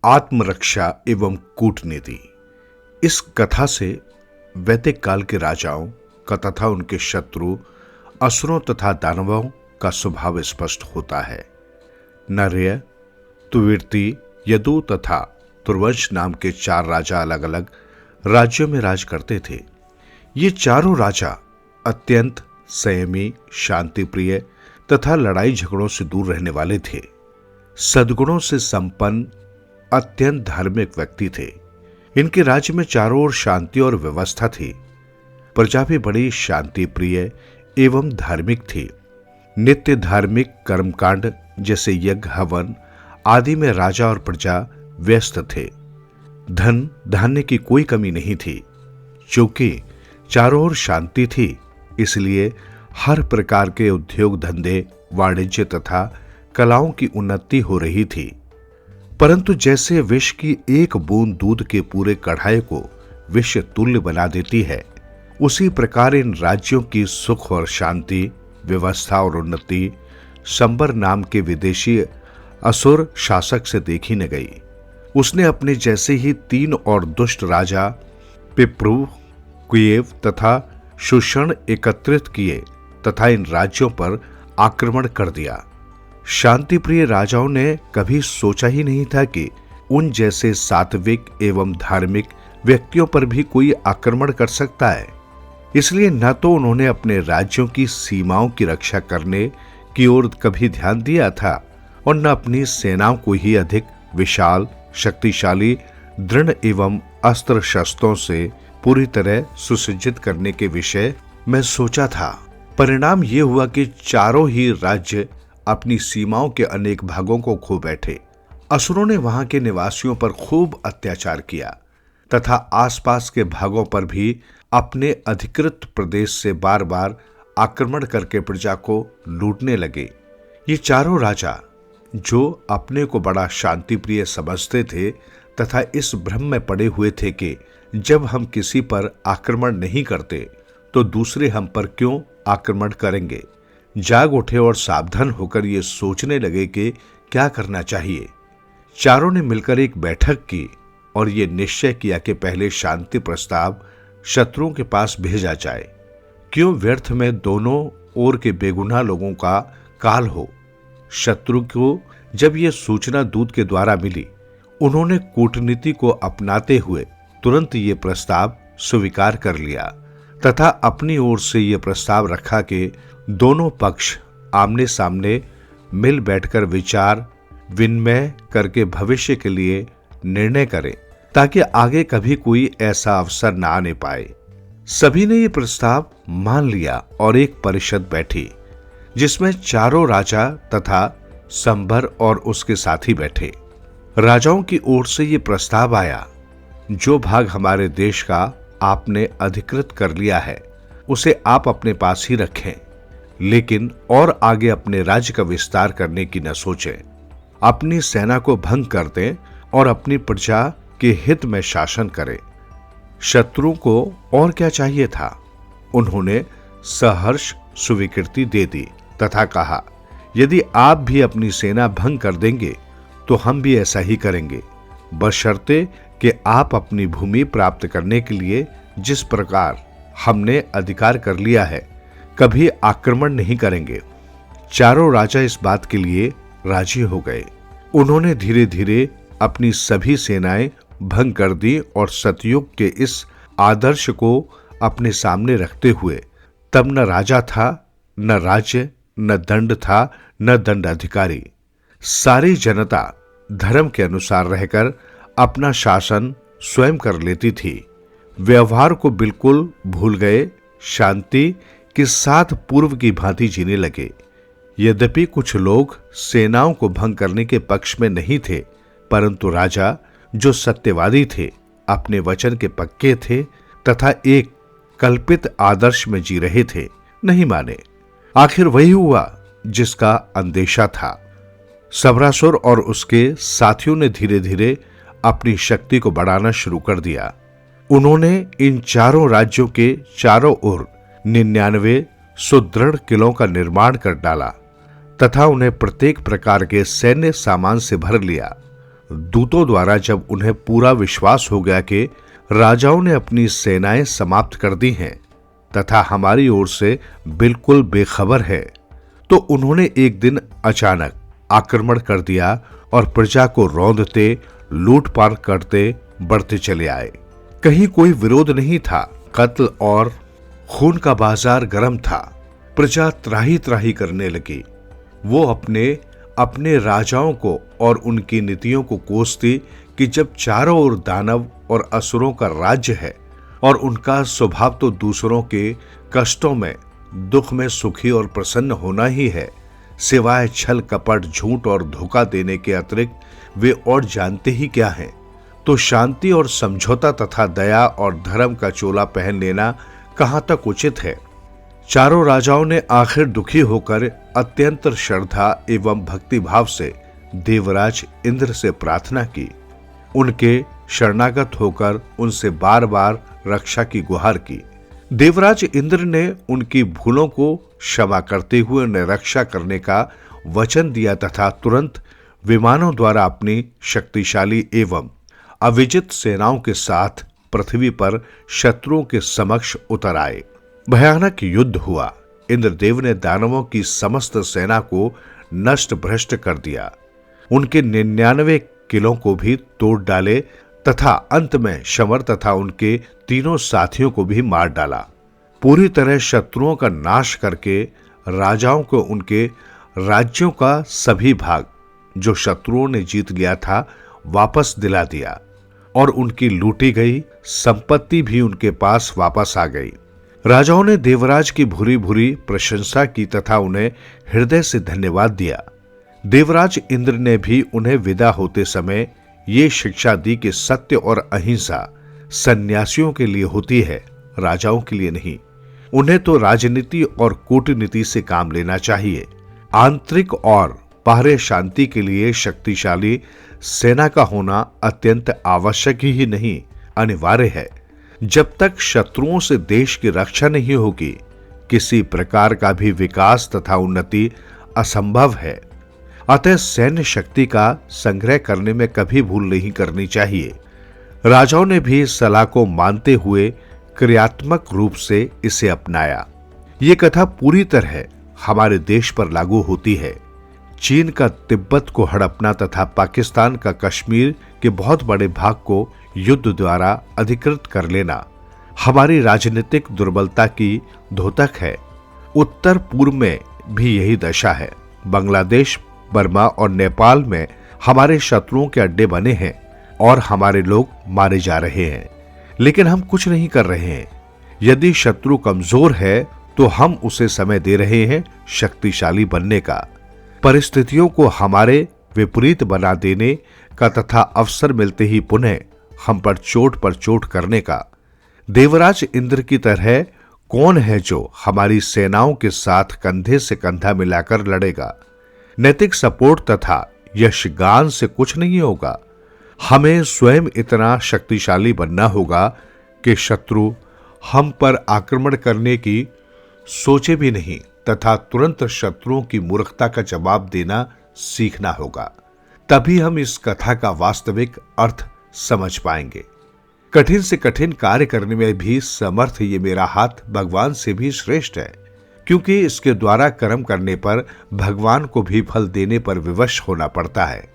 आत्मरक्षा एवं कूटनीति। इस कथा से वैदिक काल के राजाओं का तथा उनके शत्रु असुरों तथा दानवों का स्वभाव स्पष्ट होता है। नर्य, तुर्वती, यदु तथा तुर्वंश नाम के 4 राजा अलग अलग राज्यों में राज करते थे। ये चारों राजा अत्यंत संयमी, शांतिप्रिय तथा लड़ाई झगड़ों से दूर रहने वाले थे। सद्गुणों से संपन्न अत्यंत धार्मिक व्यक्ति थे। इनके राज्य में चारों ओर शांति और व्यवस्था थी। प्रजा भी बड़ी शांति प्रिय एवं धार्मिक थी। नित्य धार्मिक कर्मकांड जैसे यज्ञ, हवन आदि में राजा और प्रजा व्यस्त थे। धन धान्य की कोई कमी नहीं थी। चूंकि चारों ओर शांति थी, इसलिए हर प्रकार के उद्योग धंधे, वाणिज्य तथा कलाओं की उन्नति हो रही थी। परंतु जैसे विष की एक बूंद दूध के पूरे कढ़ाई को विष तुल्य बना देती है, उसी प्रकार इन राज्यों की सुख और शांति, व्यवस्था और उन्नति शंबर नाम के विदेशी असुर शासक से देखी न गई। उसने अपने जैसे ही 3 और दुष्ट राजा पिप्रु, कुएव तथा शोषण एकत्रित किए तथा इन राज्यों पर आक्रमण कर दिया। शांति प्रिय राजाओं ने कभी सोचा ही नहीं था कि उन जैसे सात्विक एवं धार्मिक व्यक्तियों पर भी कोई आक्रमण कर सकता है। इसलिए न तो उन्होंने अपने राज्यों की सीमाओं की रक्षा करने की ओर कभी ध्यान दिया था और न अपनी सेनाओं को ही अधिक विशाल, शक्तिशाली, दृढ़ एवं अस्त्र शस्त्रों से पूरी तरह सुसज्जित करने के विषय में सोचा था। परिणाम ये हुआ कि चारों ही राज्य अपनी सीमाओं के अनेक भागों को खो बैठे। असुरों ने वहां के निवासियों पर खूब अत्याचार किया तथा आसपास के भागों पर भी अपने अधिकृत प्रदेश से बार बार आक्रमण करके प्रजा को लूटने लगे। ये चारों राजा, जो अपने को बड़ा शांतिप्रिय समझते थे तथा इस भ्रम में पड़े हुए थे कि जब हम किसी पर आक्रमण नहीं करते तो दूसरे हम पर क्यों आक्रमण करेंगे, जाग उठे और सावधान होकर ये सोचने लगे कि क्या करना चाहिए। चारों ने मिलकर एक बैठक की और ये निश्चय किया कि पहले शांति प्रस्ताव शत्रुओं के पास भेजा जाए। क्यों व्यर्थ में दोनों ओर के बेगुनाह लोगों का काल हो। शत्रु को जब यह सूचना दूत के द्वारा मिली, उन्होंने कूटनीति को अपनाते हुए तुरंत ये प्रस्ताव स्वीकार कर लिया तथा अपनी ओर से यह प्रस्ताव रखा कि दोनों पक्ष आमने सामने मिल बैठकर विचार विनिमय करके भविष्य के लिए निर्णय करें, ताकि आगे कभी कोई ऐसा अवसर न आने पाए। सभी ने यह प्रस्ताव मान लिया और एक परिषद बैठी, जिसमें चारों राजा तथा संभर और उसके साथी बैठे। राजाओं की ओर से यह प्रस्ताव आया, जो भाग हमारे देश का आपने अधिकृत कर लिया है, उसे आप अपने पास ही रखें, लेकिन और आगे अपने राज्य का विस्तार करने की न सोचें। अपनी सेना को भंग कर दें और अपनी प्रजा के हित में शासन करें। शत्रुओं को और क्या चाहिए था। उन्होंने सहर्ष स्वीकृति दे दी तथा कहा, यदि आप भी अपनी सेना भंग कर देंगे तो हम भी ऐसा ही करेंगे, बशर्ते कि आप अपनी भूमि प्राप्त करने के लिए जिस प्रकार हमने अधिकार कर लिया है, कभी आक्रमण नहीं करेंगे। चारों राजा इस बात के लिए राजी हो गए। उन्होंने धीरे धीरे अपनी सभी सेनाएं भंग कर दी और सतयुग के इस आदर्श को अपने सामने रखते हुए तब न राजा था, न राज्य, न दंड था, न दंड अधिकारी। सारी जनता धर्म के अनुसार रहकर अपना शासन स्वयं कर लेती थी। व्यवहार को बिल्कुल भूल गए, शांति के साथ पूर्व की भांति जीने लगे। यद्यपि कुछ लोग सेनाओं को भंग करने के पक्ष में नहीं थे, परंतु राजा, जो सत्यवादी थे, अपने वचन के पक्के थे तथा एक कल्पित आदर्श में जी रहे थे, नहीं माने। आखिर वही हुआ जिसका अंदेशा था। सवरासुर और उसके साथियों ने धीरे धीरे अपनी शक्ति को बढ़ाना शुरू कर दिया। उन्होंने इन चारों राज्यों के चारों ओर 99 सुदृढ़ किलों का निर्माण कर डाला तथा उन्हें प्रत्येक प्रकार के सैन्य सामान से भर लिया। दूतों द्वारा जब उन्हें पूरा विश्वास हो गया कि राजाओं ने अपनी सेनाएं समाप्त कर दी हैं तथा हमारी ओर से बिल्कुल बेखबर है, तो उन्होंने एक दिन अचानक आक्रमण कर दिया और प्रजा को रौंदते, लूटपाट करते बढ़ते चले आए। कहीं कोई विरोध नहीं था। कत्ल और खून का बाजार गर्म था। प्रजा त्राही त्राही करने लगी। वो अपने अपने राजाओं को और उनकी नीतियों को कोसती कि जब चारों ओर दानव और असुरों का राज्य है और उनका स्वभाव तो दूसरों के कष्टों में, दुख में सुखी और प्रसन्न होना ही है, सिवाय छल कपट, झूठ और धोखा देने के अतिरिक्त वे और जानते ही क्या हैं, तो शांति और समझौता तथा दया और धर्म का चोला पहन लेना कहां तक उचित है। चारों राजाओं ने आखिर दुखी होकर अत्यंत श्रद्धा एवं भक्तिभाव से देवराज इंद्र से प्रार्थना की। उनके शरणागत होकर उनसे बार बार रक्षा की गुहार की। देवराज इंद्र ने उनकी भूलों को क्षमा करते हुए उन्हें रक्षा करने का वचन दिया तथा तुरंत विमानों द्वारा अपनी शक्तिशाली एवं अविजित सेनाओं के साथ पृथ्वी पर शत्रुओं के समक्ष उतर आए। भयानक युद्ध हुआ। इंद्रदेव ने दानवों की समस्त सेना को नष्ट भ्रष्ट कर दिया। उनके 99 किलों को भी तोड़ डाले तथा अंत में शमर तथा उनके तीनों साथियों को भी मार डाला। पूरी तरह शत्रुओं का नाश करके राजाओं को उनके राज्यों का सभी भाग जो शत्रुओं ने जीत लिया था वापस दिला दिया और उनकी लूटी गई संपत्ति भी उनके पास वापस आ गई। राजाओं ने देवराज की भूरी भूरी प्रशंसा की तथा उन्हें हृदय से धन्यवाद दिया। देवराज इंद्र ने भी उन्हें विदा होते समय ये शिक्षा दी कि सत्य और अहिंसा सन्यासियों के लिए होती है, राजाओं के लिए नहीं। उन्हें तो राजनीति और कूटनीति से काम लेना चाहिए। आंतरिक और बाहरी शांति के लिए शक्तिशाली सेना का होना अत्यंत आवश्यक ही नहीं, अनिवार्य है। जब तक शत्रुओं से देश की रक्षा नहीं होगी, किसी प्रकार का भी विकास तथा उन्नति असंभव है। अतः सैन्य शक्ति का संग्रह करने में कभी भूल नहीं करनी चाहिए। राजाओं ने भी इस सलाह को मानते हुए क्रियात्मक रूप से इसे अपनाया। ये कथा पूरी तरह हमारे देश पर लागू होती है। चीन का तिब्बत को हड़पना तथा पाकिस्तान का कश्मीर के बहुत बड़े भाग को युद्ध द्वारा अधिकृत कर लेना हमारी राजनीतिक दुर्बलता की द्योतक है। उत्तर पूर्व में भी यही दशा है। बांग्लादेश, बर्मा और नेपाल में हमारे शत्रुओं के अड्डे बने हैं और हमारे लोग मारे जा रहे हैं, लेकिन हम कुछ नहीं कर रहे हैं। यदि शत्रु कमजोर है तो हम उसे समय दे रहे हैं शक्तिशाली बनने का, परिस्थितियों को हमारे विपरीत बना देने का तथा अवसर मिलते ही पुनः हम पर चोट करने का। देवराज इंद्र की तरह कौन है जो हमारी सेनाओं के साथ कंधे से कंधा मिलाकर लड़ेगा। नैतिक सपोर्ट तथा यशगान से कुछ नहीं होगा। हमें स्वयं इतना शक्तिशाली बनना होगा कि शत्रु हम पर आक्रमण करने की सोचे भी नहीं तथा तुरंत शत्रुओं की मूर्खता का जवाब देना सीखना होगा। तभी हम इस कथा का वास्तविक अर्थ समझ पाएंगे। कठिन से कठिन कार्य करने में भी समर्थ ये मेरा हाथ भगवान से भी श्रेष्ठ है, क्योंकि इसके द्वारा कर्म करने पर भगवान को भी फल देने पर विवश होना पड़ता है।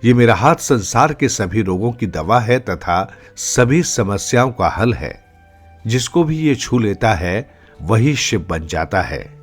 ये मेरा हाथ संसार के सभी रोगों की दवा है तथा सभी समस्याओं का हल है। जिसको भी ये छू लेता है वही शिव बन जाता है।